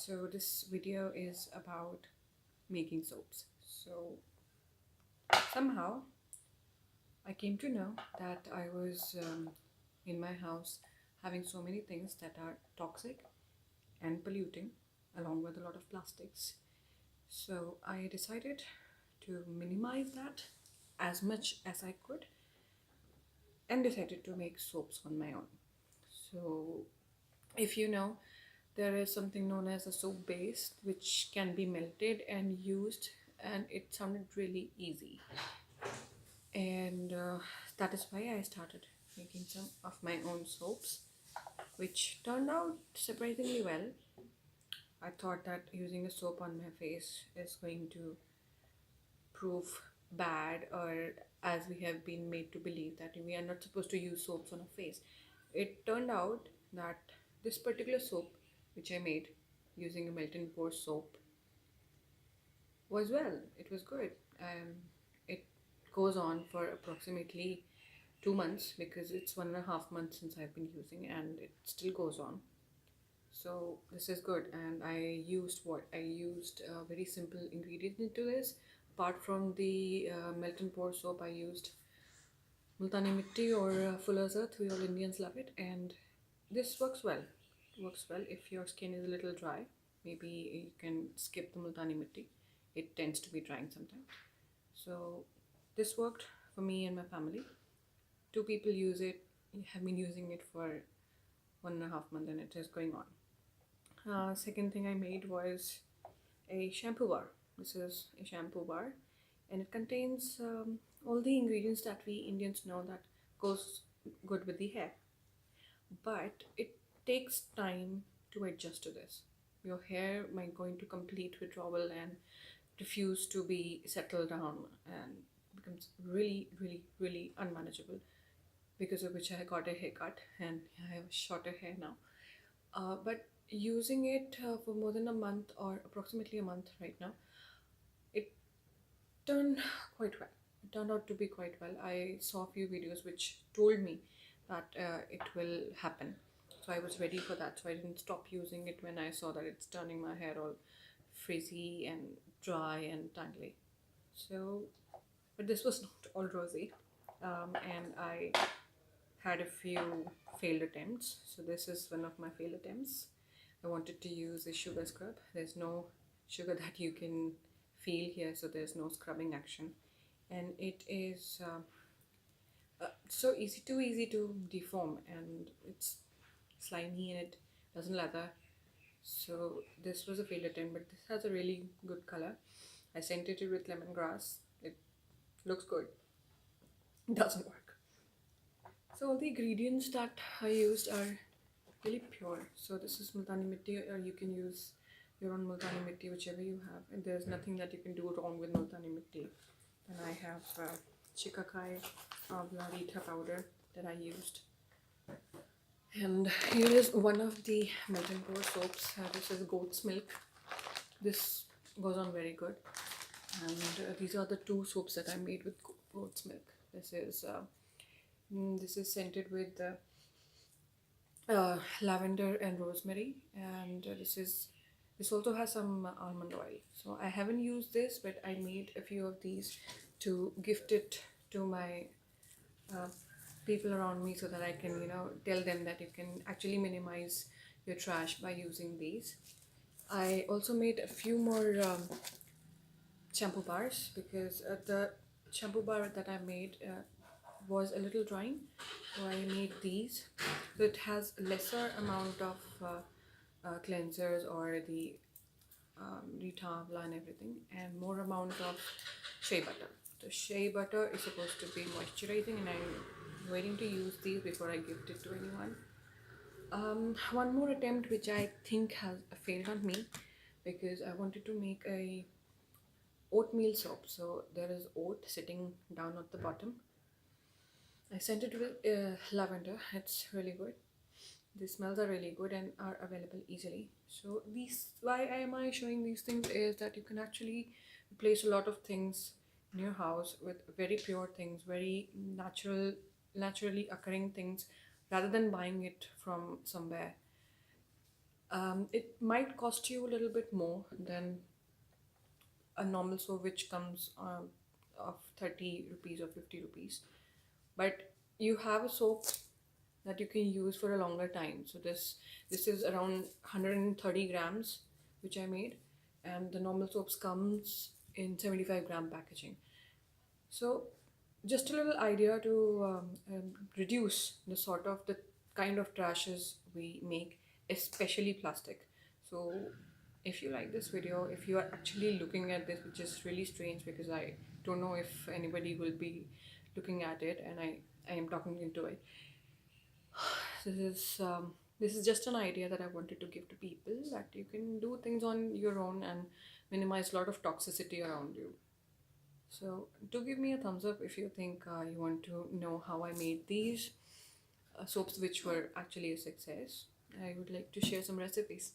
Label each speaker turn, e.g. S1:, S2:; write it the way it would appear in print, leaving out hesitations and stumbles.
S1: So this video is about making soaps. So somehow I came to know that I was in my house having so many things that are toxic and polluting, along with a lot of plastics. So I decided to minimize that as much as I could and decided to make soaps on my own. So if you know, there is something known as a soap base which can be melted and used, and it sounded really easy. And that is why I started making some of my own soaps, which turned out surprisingly well. I thought that using a soap on my face is going to prove bad, or as we have been made to believe that we are not supposed to use soaps on our face. It turned out that this particular soap, which I made using a melt and pour soap, was well. It was good. It goes on for approximately 2 months because it's 1.5 months since I've been using, and it still goes on. So this is good. And I used very simple ingredients into this. Apart from the melt and pour soap, I used multani mitti or fuller's earth. We all Indians love it, and this works well. Works well if your skin is a little dry. Maybe you can skip the multani mitti. It tends to be drying sometimes. So this worked for me and my family. 2 people use it. Have been using it for 1.5 months, and it is going on. Second thing I made was a shampoo bar. This is a shampoo bar, and it contains all the ingredients that we Indians know that goes good with the hair. But it takes time to adjust to this. Your hair might go into complete withdrawal and refuse to be settled down, and becomes really, really, really unmanageable. Because of which I got a haircut and I have shorter hair now. But using it for more than a month, or approximately a month right now, it turned quite well. It turned out to be quite well. I saw a few videos which told me that it will happen. So I was ready for that. So I didn't stop using it when I saw that it's turning my hair all frizzy and dry and tangly. So, but this was not all rosy. And I had a few failed attempts. So this is one of my failed attempts. I wanted to use a sugar scrub. There's no sugar that you can feel here, so there's no scrubbing action. And it is so too easy to deform, and it's slimy and it doesn't lather. So this was a failed attempt, but this has a really good color. I scented it with lemongrass. It looks good. It doesn't work. So all the ingredients that I used are really pure. So this is multani mitti, or you can use your own multani mitti, whichever you have. And there's nothing that you can do wrong with multani mitti. And I have chikakai blarita powder that I used. And here is one of the melt and pour soaps. This is goat's milk. This goes on very good. And these are the 2 soaps that I made with goat's milk. This is scented with lavender and rosemary, and this also has some almond oil. So I haven't used this, but I made a few of these to gift it to my people around me, so that I can tell them that you can actually minimize your trash by using these. I also made a few more shampoo bars, because the shampoo bar that I made was a little drying, so I made these. So it has lesser amount of cleansers, or the retavla and everything, and more amount of shea butter. The shea butter is supposed to be moisturizing, and I'm waiting to use these before I gift it to anyone. One more attempt which I think has failed on me, because I wanted to make a oatmeal soap. So there is oat sitting down at the bottom. I sent it with lavender. It's really good. The smells are really good and are available easily. So why am I showing these things is that you can actually replace a lot of things in your house with very pure things, very naturally occurring things, rather than buying it from somewhere. It might cost you a little bit more than a normal soap, which comes of 30 rupees or 50 rupees, but you have a soap that you can use for a longer time. So this is around 130 grams which I made, and the normal soaps comes in 75-gram packaging. So just a little idea to reduce the sort of the kind of trashes we make, especially plastic. So if you like this video, if you are actually looking at this, which is really strange because I don't know if anybody will be looking at it, and I am talking into it. This is just an idea that I wanted to give to people, that you can do things on your own and minimize a lot of toxicity around you. So do give me a thumbs up if you think you want to know how I made these soaps, which were actually a success. I would like to share some recipes.